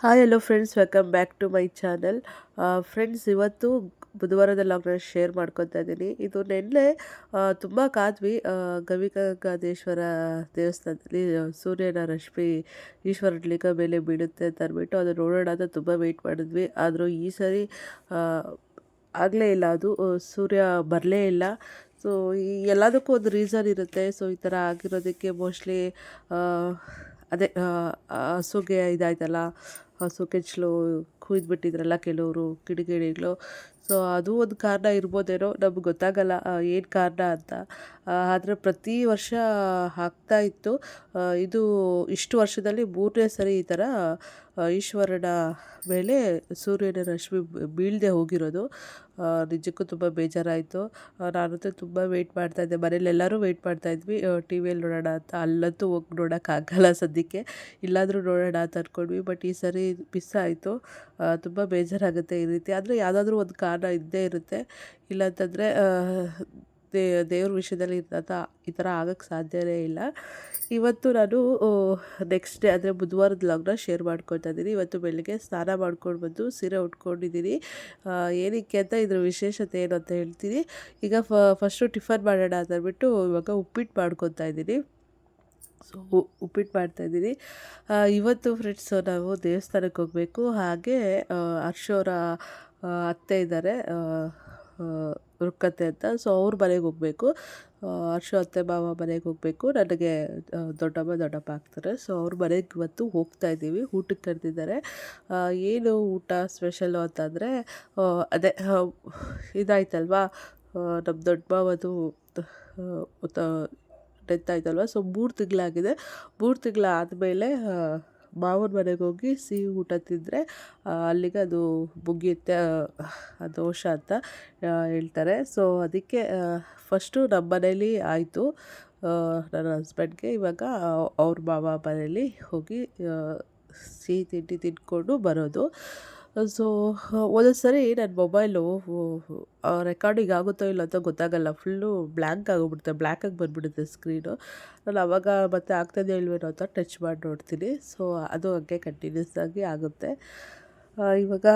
Hi hello friends, welcome back to my channel. Friends, ಇವತ್ತು ಬುಧವಾರದ ಲಾಗ್ನ share ಮಾಡ್ಕೊತಾ ಇದ್ದೀನಿ. ಇದು ನಿನ್ನೆ ತುಂಬ ಕಾದ್ವಿ. ಗವಿಗಂಗಾಧೇಶ್ವರ ದೇವಸ್ಥಾನದಲ್ಲಿ ಸೂರ್ಯನ ರಶ್ಮಿ ಈಶ್ವರನ ಲಿಂಗ ಮೇಲೆ ಬೀಳುತ್ತೆ ಅಂತ ಅಂದ್ಬಿಟ್ಟು ಅದು ನೋಡೋಣ ಅಂತ ತುಂಬ ವೆಯ್ಟ್ ಮಾಡಿದ್ವಿ. ಆದರೂ ಈ ಸರಿ ಆಗಲೇ ಇಲ್ಲ, ಅದು ಸೂರ್ಯ ಬರಲೇ ಇಲ್ಲ. ಸೊ ಈ ಎಲ್ಲದಕ್ಕೂ ಒಂದು ರೀಸನ್ ಇರುತ್ತೆ. ಸೊ ಈ ಥರ ಆಗಿರೋದಕ್ಕೆ ಮೋಸ್ಟ್ಲಿ ಅದೇ ಹಸುಗೆ ಇದಾಯ್ತಲ್ಲ, ಹಸು ಕೆಚ್ಚಲು ಕುಯ್ದುಬಿಟ್ಟಿದ್ರಲ್ಲ ಕೆಲವರು ಕಿಡಿಗೇಡಿಗಳು. ಸೊ ಅದು ಒಂದು ಕಾರಣ ಇರ್ಬೋದೇನೋ, ನಮ್ಗೆ ಗೊತ್ತಾಗಲ್ಲ ಏನು ಕಾರಣ ಅಂತ. ಆದರೆ ಪ್ರತಿ ವರ್ಷ ಆಗ್ತಾ ಇತ್ತು. ಇದು ಇಷ್ಟು ವರ್ಷದಲ್ಲಿ 3ನೇ ಸರಿ ಈ ಥರ ಈಶ್ವರನ ಮೇಲೆ ಸೂರ್ಯನ ರಶ್ಮಿ ಬೀಳದೆ ಹೋಗಿರೋದು. ನಿಜಕ್ಕೂ ತುಂಬ ಬೇಜಾರಾಯಿತು. ನಾನಂತೂ ತುಂಬ ವೆಯ್ಟ್ ಮಾಡ್ತಾಯಿದ್ದೆ, ಮನೇಲೆಲ್ಲರೂ ವೆಯ್ಟ್ ಮಾಡ್ತಾಯಿದ್ವಿ ಟಿ ವಿಯಲ್ಲಿ ನೋಡೋಣ ಅಂತ. ಅಲ್ಲಂತೂ ಹೋಗಿ ನೋಡೋಕ್ಕಾಗಲ್ಲ ಸದ್ಯಕ್ಕೆ, ಇಲ್ಲಾದರೂ ನೋಡೋಣ ಅಂತ ಅಂದ್ಕೊಂಡ್ವಿ. ಬಟ್ ಈ ಸರಿ ಮಿಸ್ ಆಯಿತು. ತುಂಬ ಬೇಜಾರಾಗುತ್ತೆ ಈ ರೀತಿ. ಆದರೆ ಯಾವುದಾದ್ರೂ ಒಂದು ಕಾರಣ ಇದ್ದೇ ಇರುತ್ತೆ. ಇಲ್ಲಾಂತಂದರೆ ದೇವ್ರ ವಿಷಯದಲ್ಲಿ ಈ ಥರ ಆಗೋಕ್ಕೆ ಸಾಧ್ಯವೇ ಇಲ್ಲ. ಇವತ್ತು ನಾನು ನೆಕ್ಸ್ಟ್ ಡೇ ಅಂದರೆ ಬುಧವಾರದ ಲಾಗ್ನ ಶೇರ್ ಮಾಡ್ಕೊತಾ ಇದ್ದೀನಿ. ಇವತ್ತು ಬೆಳಗ್ಗೆ ಸ್ನಾನ ಮಾಡ್ಕೊಂಡು ಬಂದು ಸೀರೆ ಉಟ್ಕೊಂಡಿದ್ದೀನಿ. ಏನಕ್ಕೆ ಅಂತ ಇದ್ರ ವಿಶೇಷತೆ ಏನು ಅಂತ ಹೇಳ್ತೀನಿ. ಈಗ ಫಸ್ಟು ಟಿಫನ್ ಮಾಡೋಣ ಅಂತ ಅಂದ್ಬಿಟ್ಟು ಇವಾಗ ಉಪ್ಪಿಟ್ಟು ಮಾಡ್ಕೊತಾ ಇದ್ದೀನಿ. ಸೊ ಉಪ್ಪಿಟ್ಟು ಮಾಡ್ತಾಯಿದ್ದೀನಿ. ಇವತ್ತು ಫ್ರೆಂಡ್ಸ್ ನಾವು ದೇವಸ್ಥಾನಕ್ಕೆ ಹೋಗಬೇಕು. ಹಾಗೆ ಹರ್ಷವರ ಅತ್ತೆ ಇದ್ದಾರೆ, ರುಕ್ಕತ್ತೆ ಅಂತ. ಸೊ ಅವ್ರ ಮನೆಗೆ ಹೋಗಬೇಕು. ಹರ್ಷ ಅತ್ತೆ ಮಾವ ಮನೆಗೆ ಹೋಗಬೇಕು. ನನಗೆ ದೊಡ್ಡಮ್ಮ ದೊಡ್ಡಪ್ಪ ಆಗ್ತಾರೆ. ಸೊ ಅವ್ರ ಮನೆಗೆ ಇವತ್ತು ಹೋಗ್ತಾ ಇದ್ದೀವಿ. ಊಟಕ್ಕೆ ಕರೆದಿದ್ದಾರೆ. ಏನು ಊಟ ಸ್ಪೆಷಲ್ಲು ಅಂತಂದರೆ ಅದೇ ಇದಾಯ್ತಲ್ವಾ, ನಮ್ಮ ದೊಡ್ಡ ಮಾವದು ಡೆತ್ ಆಯ್ತಲ್ವ. ಸೊ 3 ತಿಂಗಳಾಗಿದೆ. 3 ತಿಂಗಳಾದಮೇಲೆ ಮಾವನ ಮನೆಗೆ ಹೋಗಿ ಸಿಹಿ ಊಟ ತಿಂದರೆ ಅಲ್ಲಿಗೆ ಅದು ಮುಗಿಯುತ್ತೆ, ದೋಷ ಅಂತ ಹೇಳ್ತಾರೆ. ಸೊ ಅದಕ್ಕೆ ಫಸ್ಟು ನಮ್ಮ ಮನೇಲಿ ಆಯಿತು ನನ್ನ ಹಸ್ಬೆಂಡ್ಗೆ. ಇವಾಗ ಅವ್ರ ಮಾವ ಮನೇಲಿ ಹೋಗಿ ಸಿಹಿ ತಿಂಡಿ ತಿಂದ್ಕೊಂಡು ಬರೋದು. ಸೊ ಒಂದೊಂದು ಸರಿ ನನ್ನ ಮೊಬೈಲು ರೆಕಾರ್ಡಿಂಗ್ ಆಗುತ್ತೋ ಇಲ್ಲ ಅಂತ ಗೊತ್ತಾಗಲ್ಲ. ಫುಲ್ಲು ಬ್ಲ್ಯಾಂಕ್ ಆಗೋಗ್ಬಿಡುತ್ತೆ, ಬ್ಲ್ಯಾಕಾಗಿ ಬಂದುಬಿಡುತ್ತೆ ಸ್ಕ್ರೀನು. ನಾನು ಆವಾಗ ಮತ್ತೆ ಆಗ್ತದೆ ಇಲ್ವೇನೋ ಅಂತ ಟಚ್ ಮಾಡಿ ನೋಡ್ತೀನಿ. ಸೊ ಅದು ಹಂಗೆ ಕಂಟಿನ್ಯೂಸ್ ಆಗಿ ಆಗುತ್ತೆ. ಇವಾಗ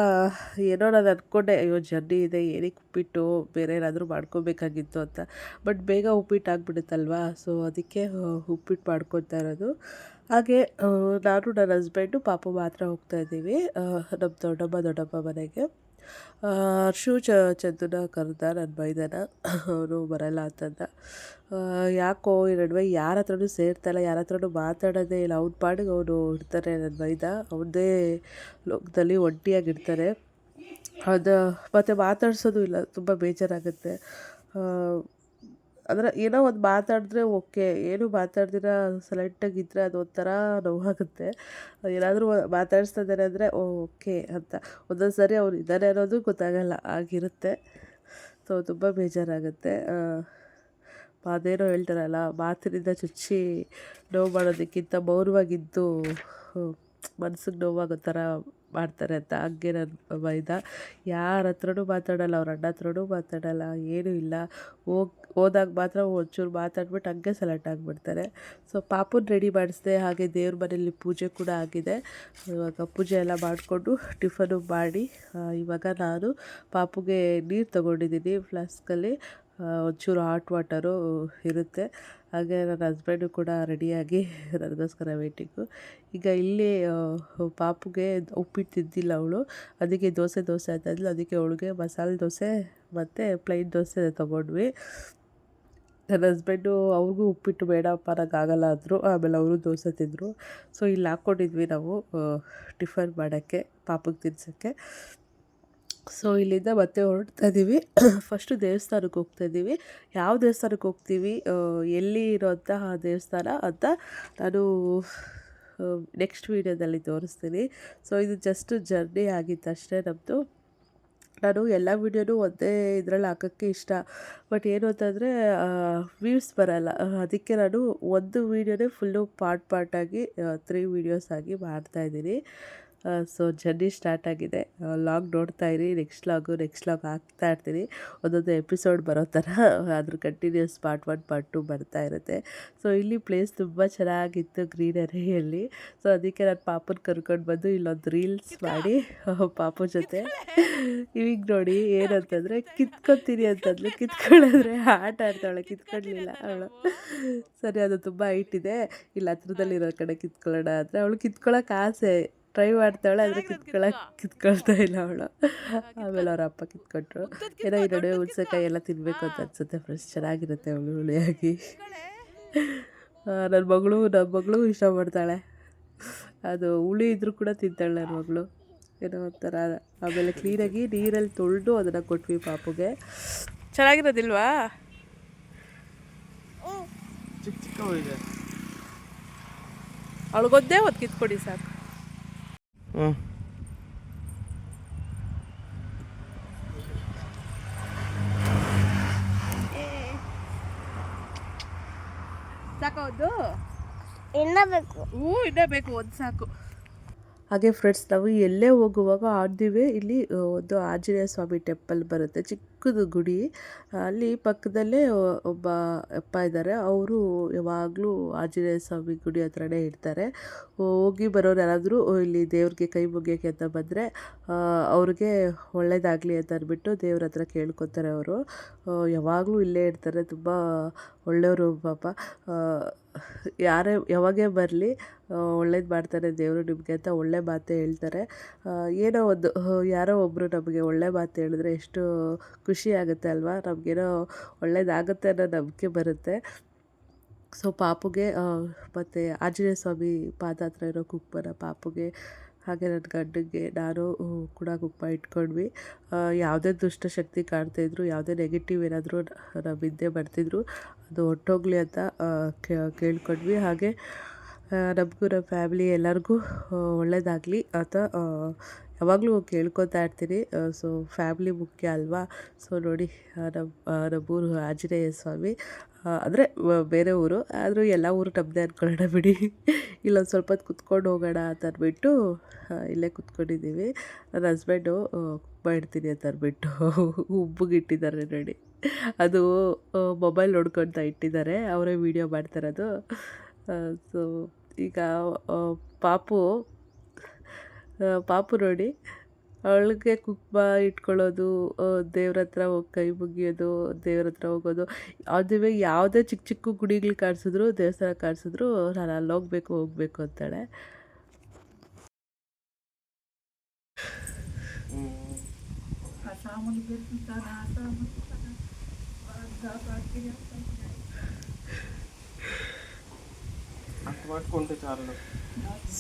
ಏನೋ ನಾನು ಅಂದ್ಕೊಂಡೆ, ಅಯ್ಯೋ ಜರ್ನಿ ಇದೆ, ಏನಕ್ಕೆ ಉಪ್ಪಿಟ್ಟು, ಬೇರೆ ಏನಾದರೂ ಮಾಡ್ಕೋಬೇಕಾಗಿತ್ತು ಅಂತ. ಬಟ್ ಬೇಗ ಉಪ್ಪಿಟ್ಟು ಆಗಿಬಿಡುತ್ತಲ್ವಾ. ಸೊ ಅದಕ್ಕೆ ಉಪ್ಪಿಟ್ಟು ಮಾಡ್ಕೊತಾ ಇರೋದು. ಹಾಗೆ ನಾನು ನನ್ನ ಹಸ್ಬೆಂಡು ಪಾಪು ಮಾತ್ರ ಹೋಗ್ತಾಯಿದ್ದೀವಿ ನಮ್ಮ ದೊಡ್ಡಮ್ಮ ಮನೆಗೆ. ಹರ್ಷು ಚಂದುನ ಕರೆದ, ನನ್ನ ಬೈದನ, ಅವನು ಬರಲ್ಲ ಅಂತಂದ. ಯಾಕೋ ಈ ನಡುವೆ ಯಾರ ಹತ್ರನೂ ಸೇರ್ತಾಯಿಲ್ಲ, ಯಾರ ಹತ್ರನೂ ಮಾತಾಡೋದೇ ಇಲ್ಲ. ಅವ್ನ ಪಾಡಿಗೆ ಅವನು ಇರ್ತಾನೆ, ನನ್ನ ಬೈದ ಅವನದೇ ಲೋಕದಲ್ಲಿ ಒಂಟಿಯಾಗಿರ್ತಾರೆ. ಅದು ಮತ್ತು ಮಾತಾಡ್ಸೋದು ಇಲ್ಲ, ತುಂಬ ಬೇಜಾರಾಗುತ್ತೆ. ಅಂದರೆ ಏನೋ ಒಂದು ಮಾತಾಡಿದ್ರೆ ಓಕೆ, ಏನೂ ಮಾತಾಡ್ದಿರ ಸೈಲೆಂಟಾಗಿದ್ದರೆ ಅದು ಒಂಥರ ನೋವಾಗುತ್ತೆ. ಏನಾದರೂ ಮಾತಾಡಿಸ್ತಾ ಇದ್ದಾರೆ ಅಂದರೆ ಓಕೆ ಅಂತ. ಒಂದೊಂದು ಸಾರಿ ಅವ್ರು ಇದ್ದಾರೆ ಅನ್ನೋದು ಗೊತ್ತಾಗಲ್ಲ, ಆಗಿರುತ್ತೆ. ಸೊ ತುಂಬ ಬೇಜಾರಾಗುತ್ತೆ. ಅದೇನೋ ಹೇಳ್ತಾರಲ್ಲ, ಮಾತಿನಿಂದ ಚುಚ್ಚಿ ನೋವು ಮಾಡೋದಕ್ಕಿಂತ ಮೌನವಾಗಿದ್ದು ಮನ್ಸಿಗೆ ನೋವಾಗೋ ಥರ ಮಾಡ್ತಾರೆ ಅಂತ. ಹಂಗೆ ನನ್ನ ಬೈದ. ಯಾರ ಹತ್ರನೂ ಮಾತಾಡೋಲ್ಲ, ಅವ್ರ ಅಣ್ಣ ಹತ್ರನೂ ಮಾತಾಡೋಲ್ಲ, ಏನೂ ಇಲ್ಲ. ಹೋದಾಗ ಮಾತ್ರ ಒಂಚೂರು ಮಾತಾಡ್ಬಿಟ್ಟು ಹಂಗೆ ಸೈಲೆಂಟ್ ಆಗಿಬಿಡ್ತಾರೆ. ಸೊ ಪಾಪುನ ರೆಡಿ ಮಾಡಿಸಿದೆ. ಹಾಗೆ ದೇವ್ರ ಮನೇಲಿ ಪೂಜೆ ಕೂಡ ಆಗಿದೆ. ಇವಾಗ ಪೂಜೆ ಎಲ್ಲ ಮಾಡಿಕೊಂಡು ಟಿಫನು ಮಾಡಿ ಇವಾಗ ನಾನು ಪಾಪುಗೆ ನೀರು ತೊಗೊಂಡಿದ್ದೀನಿ ಫ್ಲಾಸ್ಕಲ್ಲಿ. ಒಂಚೂರು ಹಾಟ್ ವಾಟರು ಇರುತ್ತೆ. ಹಾಗೆ ನನ್ನ ಹಸ್ಬೆಂಡು ಕೂಡ ರೆಡಿಯಾಗಿ ನನಗೋಸ್ಕರ ವೇಟಿಂಗು. ಈಗ ಇಲ್ಲಿ ಪಾಪುಗೆ ಉಪ್ಪಿಟ್ಟು ತಿಂದಿಲ್ಲ ಅವಳು, ಅದಕ್ಕೆ ದೋಸೆ ಅಂತ ಇದ್ಲು. ಅದಕ್ಕೆ ಅವಳಿಗೆ ಮಸಾಲೆ ದೋಸೆ ಮತ್ತು ಪ್ಲೈನ್ ದೋಸೆ ತೊಗೊಂಡ್ವಿ. ನನ್ನ ಹಸ್ಬೆಂಡು ಅವ್ರಿಗೂ ಉಪ್ಪಿಟ್ಟು ಬೇಡಪ್ಪ ನನಗಾಗಲ್ಲ ಅಂದರು. ಆಮೇಲೆ ಅವರು ದೋಸೆ ತಿಂದರು. ಸೊ ಇಲ್ಲಿ ಹಾಕ್ಕೊಂಡಿದ್ವಿ ನಾವು ಟಿಫನ್ ಮಾಡೋಕ್ಕೆ, ಪಾಪುಗೆ ತಿನ್ಸೋಕ್ಕೆ. ಸೊ ಇಲ್ಲಿಂದ ಮತ್ತೆ ಹೊರಡ್ತಾ ಇದ್ದೀವಿ. ಫಸ್ಟು ದೇವಸ್ಥಾನಕ್ಕೆ ಹೋಗ್ತಾಯಿದ್ದೀವಿ. ಯಾವ ದೇವಸ್ಥಾನಕ್ಕೆ ಹೋಗ್ತೀವಿ, ಎಲ್ಲಿ ಇರೋಂತಹ ದೇವಸ್ಥಾನ ಅಂತ ನಾನು ನೆಕ್ಸ್ಟ್ ವೀಡಿಯೋದಲ್ಲಿ ತೋರಿಸ್ತೀನಿ. ಸೊ ಇದು ಜಸ್ಟ್ ಜರ್ನಿ ಆಗಿತ್ತು ಅಷ್ಟೇ ನಮ್ಮದು. ನಾನು ಎಲ್ಲ ವೀಡಿಯೋನೂ ಒಂದೇ ಇದರಲ್ಲಿ ಹಾಕೋಕ್ಕೆ ಇಷ್ಟ. ಬಟ್ ಏನು ಅಂತಂದರೆ ವ್ಯೂಸ್ ಬರೋಲ್ಲ. ಅದಕ್ಕೆ ನಾನು ಒಂದು ವೀಡಿಯೋನೇ ಫುಲ್ಲು ಪಾರ್ಟಾಗಿ 3 ವೀಡಿಯೋಸ್ ಆಗಿ ಮಾಡ್ತಾಯಿದ್ದೀನಿ. ಸೊ ಜರ್ನಿ ಸ್ಟಾರ್ಟ್ ಆಗಿದೆ. ಲಾಗ್ ನೋಡ್ತಾ ಇರಿ, ನೆಕ್ಸ್ಟ್ ಲಾಗ್ ಹಾಕ್ತಾ ಇರ್ತೀನಿ. ಒಂದೊಂದು ಎಪಿಸೋಡ್ ಬರೋ ಥರ ಅದ್ರ ಕಂಟಿನ್ಯೂಸ್ ಪಾರ್ಟ್ 1 ಪಾರ್ಟ್ 2 ಬರ್ತಾ ಇರುತ್ತೆ. ಸೊ ಇಲ್ಲಿ ಪ್ಲೇಸ್ ತುಂಬ ಚೆನ್ನಾಗಿತ್ತು ಗ್ರೀನರಿಯಲ್ಲಿ. ಸೊ ಅದಕ್ಕೆ ನಾನು ಪಾಪನ ಕರ್ಕೊಂಡು ಬಂದು ಇಲ್ಲೊಂದು ರೀಲ್ಸ್ ಮಾಡಿ ಪಾಪು ಜೊತೆ ಇವಾಗ ನೋಡಿ ಏನಂತಂದರೆ ಕಿತ್ಕೊತೀನಿ ಅಂತಂದ್ಲು. ಕಿತ್ಕೊಳ್ಳೋದ್ರೆ ಆಟ ಆಡ್ತಾಳೆ, ಕಿತ್ಕೊಳ್ಳಲಿಲ್ಲ ಅವಳು. ಸರಿ, ಅದು ತುಂಬ ಹೈಟ್ ಇದೆ, ಇಲ್ಲಿ ಹತ್ರದಲ್ಲಿರೋ ಕಡೆ ಕಿತ್ಕೊಳ್ಳೋಣ ಅಂದರೆ ಅವಳು ಕಿತ್ಕೊಳ್ಳೋಕೆ ಆಸೆ ಟ್ರೈ ಮಾಡ್ತಾಳೆ, ಆದರೆ ಕಿತ್ಕೊಳ್ತಾ ಇಲ್ಲ ಅವಳು. ಆಮೇಲೆ ಅವ್ರ ಅಪ್ಪ ಕಿತ್ಕೊಟ್ರು. ಏನೋ ಈ ನಡುವೆ ಹುಣ್ಸೆಕಾಯಿ ಎಲ್ಲ ತಿನ್ನಬೇಕು ಅಂತ ಅನ್ಸುತ್ತೆ ಫ್ರೆಂಡ್ಸ್, ಚೆನ್ನಾಗಿರುತ್ತೆ ಹುಳಿಯಾಗಿ. ನಮ್ಮ ಮಗಳು ಇಷ್ಟಪಡ್ತಾಳೆ, ಅದು ಹುಳಿ ಇದ್ರೂ ಕೂಡ ತಿಂತಾಳೆ ನನ್ನ ಮಗಳು. ಏನೋ ಒಂಥರ. ಆಮೇಲೆ ಕ್ಲೀನಾಗಿ ನೀರಲ್ಲಿ ತೊಳೆದು ಅದನ್ನು ಕೊಟ್ವಿ ಪಾಪುಗೆ. ಚೆನ್ನಾಗಿರೋದಿಲ್ವಾ? ಚಿಕ್ಕ ಅವಳಿಗೊಂದೇ ಒಂದು ಕಿತ್ಕೊಡಿ ಸಾಕು. ಸಾಕೌದು ಇನ್ನೂ ಬೇಕು, ಒಂದು ಸಾಕು. ಹಾಗೆ ಫ್ರೆಂಡ್ಸ್, ನಾವು ಎಲ್ಲೇ ಹೋಗುವಾಗ ಆನ್ ದಿ ವೇ ಇಲ್ಲಿ ಒಂದು ಆಂಜನೇಯ ಸ್ವಾಮಿ ಟೆಂಪಲ್ ಬರುತ್ತೆ, ಚಿಕ್ಕದು ಗುಡಿ. ಅಲ್ಲಿ ಪಕ್ಕದಲ್ಲೇ ಒಬ್ಬ ಅಪ್ಪ ಇದ್ದಾರೆ, ಅವರು ಯಾವಾಗಲೂ ಆಂಜನೇಯ ಸ್ವಾಮಿ ಗುಡಿ ಹತ್ರನೇ ಇರ್ತಾರೆ. ಹೋಗಿ ಬರೋರು ಯಾರಾದರೂ ಇಲ್ಲಿ ದೇವ್ರಿಗೆ ಕೈ ಮುಗಿಯೋಕ್ಕೆ ಅಂತ ಬಂದರೆ ಅವ್ರಿಗೆ ಒಳ್ಳೇದಾಗಲಿ ಅಂತ ಅಂದ್ಬಿಟ್ಟು ದೇವ್ರ ಹತ್ರ ಕೇಳ್ಕೊತಾರೆ. ಅವರು ಯಾವಾಗಲೂ ಇಲ್ಲೇ ಇರ್ತಾರೆ, ತುಂಬ ಒಳ್ಳೆಯವರು ಪಾಪ. ಯಾವಾಗೇ ಬರಲಿ ಒಳ್ಳೇದು ಮಾಡ್ತಾರೆ ದೇವರು ನಿಮಗೆ ಅಂತ ಒಳ್ಳೆ ಮಾತೇ ಹೇಳ್ತಾರೆ. ಏನೋ ಒಂದು ಯಾರೋ ಒಬ್ಬರು ನಮಗೆ ಒಳ್ಳೆ ಮಾತು ಹೇಳಿದ್ರೆ ಎಷ್ಟು ಖುಷಿ ಆಗುತ್ತೆ ಅಲ್ವಾ, ನಮಗೇನೋ ಒಳ್ಳೇದಾಗುತ್ತೆ ಅನ್ನೋ ನಂಬಿಕೆ ಬರುತ್ತೆ. ಸೊ ಪಾಪುಗೆ ಮತ್ತು ಆಂಜನೇಯ ಸ್ವಾಮಿ ಪಾದ ಹತ್ರ ಇರೋ ಕುಂಕುಮನ ಪಾಪುಗೆ, ಹಾಗೆ ನನ್ನ ಗಂಡನಿಗೆ ನಾನು ಕೂಡ ಕುಂಕುಮ ಇಟ್ಕೊಂಡ್ವಿ. ಯಾವುದೇ ದುಷ್ಟಶಕ್ತಿ ಕಾಣ್ತಾಯಿದ್ರು, ಯಾವುದೇ ನೆಗೆಟಿವ್ ಏನಾದರೂ ನಮ್ಮ ಹಿಂದೆ ಬರ್ತಿದ್ರು ಅದು ಹೊರ್ಟೋಗ್ಲಿ ಅಂತ ಕೇಳ್ಕೊಂಡ್ವಿ. ಹಾಗೆ ನಮಗೂ ನಮ್ಮ ಫ್ಯಾಮಿಲಿ ಎಲ್ಲರಿಗೂ ಒಳ್ಳೆಯದಾಗಲಿ ಅಂತ ಯಾವಾಗಲೂ ಕೇಳ್ಕೊತಾ ಇರ್ತೀನಿ. ಸೊ ಫ್ಯಾಮಿಲಿ ಮುಖ್ಯ ಅಲ್ವಾ. ಸೊ ನೋಡಿ, ನಮ್ಮೂರು ಆಂಜನೇಯ ಸ್ವಾಮಿ ಅಂದರೆ ಬೇರೆ ಊರು, ಆದರೂ ಎಲ್ಲ ಊರು ನಮ್ಮದೇ ಅಂದ್ಕೊಳ್ಳೋಣ ಬಿಡಿ. ಇಲ್ಲೊಂದು ಸ್ವಲ್ಪ ಹೊತ್ತು ಕುತ್ಕೊಂಡು ಹೋಗೋಣ ಅಂತ ಅಂದ್ಬಿಟ್ಟು ಇಲ್ಲೇ ಕುತ್ಕೊಂಡಿದ್ದೀವಿ. ನನ್ನ ಹಸ್ಬೆಂಡು ಕುಂಕುಮ ಇಡ್ತೀನಿ ಅಂತ ಅಂದ್ಬಿಟ್ಟು ಉಬ್ಬುಗಿಟ್ಟಿದ್ದಾರೆ ನೋಡಿ. ಅದು ಮೊಬೈಲ್ ನೋಡ್ಕೊತಾ ಇಟ್ಟಿದ್ದಾರೆ, ಅವರೇ ವೀಡಿಯೋ ಮಾಡ್ತಾರದು. ಸೊ ಈಗ ಪಾಪು ನೋಡಿ, ಅವಳಿಗೆ ಕುಂಕುಮ ಇಟ್ಕೊಳ್ಳೋದು, ದೇವ್ರ ಹತ್ರ ಹೋಗಿ ಕೈ ಮುಗಿಯೋದು, ದೇವ್ರ ಹತ್ರ ಹೋಗೋದು, ಅದುವೇ ಯಾವುದೇ ಚಿಕ್ಕ ಚಿಕ್ಕ ಗುಡಿಗಳು ಕಾಣಿಸಿದ್ರು, ದೇವಸ್ಥಾನ ಕಾಣಿಸಿದ್ರು ನಾನು ಅಲ್ಲಿ ಹೋಗಬೇಕು ಅಂತಾಳೆ.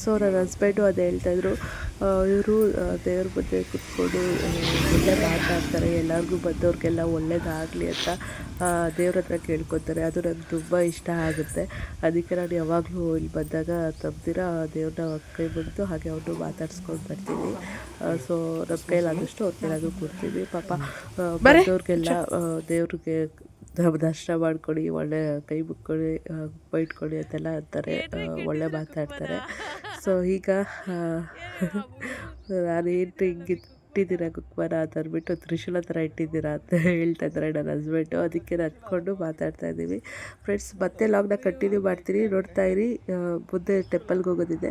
ಸೊ ನನ್ನ ಹಸ್ಬೆಂಡು ಅದು ಹೇಳ್ತಾಯಿದ್ರು, ಇವರು ದೇವ್ರ ಮುಂದೆ ಕುತ್ಕೊಂಡು ಒಳ್ಳೆ ಮಾತಾಡ್ತಾರೆ, ಎಲ್ಲರಿಗೂ ಬಂದವ್ರಿಗೆಲ್ಲ ಒಳ್ಳೇದಾಗಲಿ ಅಂತ ದೇವ್ರ ಹತ್ರ ಕೇಳ್ಕೊತಾರೆ. ಅದು ನಂಗೆ ತುಂಬ ಇಷ್ಟ ಆಗುತ್ತೆ. ಅದಕ್ಕೆ ನಾನು ಯಾವಾಗಲೂ ಇಲ್ಲಿ ಬಂದಾಗ ತಪ್ಪದಿರ ದೇವ್ರನ್ನ ಕೈ ಮುಗಿದು ಹಾಗೆ ಅವ್ರನ್ನೂ ಮಾತಾಡ್ಸ್ಕೊಂಡು ಬರ್ತೀನಿ. ಸೊ ನಮ್ಮ ಕೈಲಾದಷ್ಟು ಅವ್ರ ಕೈಲಾದರೂ ಕೊಡ್ತೀವಿ. ಪಾಪ ಬಂದವ್ರಿಗೆಲ್ಲ ದೇವ್ರಿಗೆ ದರ್ಶನ ಮಾಡ್ಕೊಳ್ಳಿ, ಒಳ್ಳೆ ಕೈ ಮುಕ್ಕೊಳ್ಳಿ, ಇಟ್ಕೊಳ್ಳಿ ಅಂತೆಲ್ಲ ಅಂತಾರೆ, ಒಳ್ಳೆ ಮಾತಾಡ್ತಾರೆ. ಸೊ ಈಗ ನಾನೇನು ಹಿಂಗೆ ಇಟ್ಟಿದ್ದೀರಾ ಕುಕ್ಮನ ಅಂತ ಅಂದ್ಬಿಟ್ಟು ತ್ರಿಶೂಲ ಥರ ಇಟ್ಟಿದ್ದೀರಾ ಅಂತ ಹೇಳ್ತಾ ಇದ್ದಾರೆ ನನ್ನ ಹಸ್ಬೆಂಡು. ಅದಕ್ಕೆ ನಡ್ಕೊಂಡು ಮಾತಾಡ್ತಾ ಇದ್ದೀವಿ ಫ್ರೆಂಡ್ಸ್. ಮತ್ತೆ ಲಾಗ್ನ ಕಂಟಿನ್ಯೂ ಮಾಡ್ತೀನಿ, ನೋಡ್ತಾ ಇರಿ. ಮುಂದೆ ಟೆಂಪಲ್ಗೆ ಹೋಗೋದಿದೆ.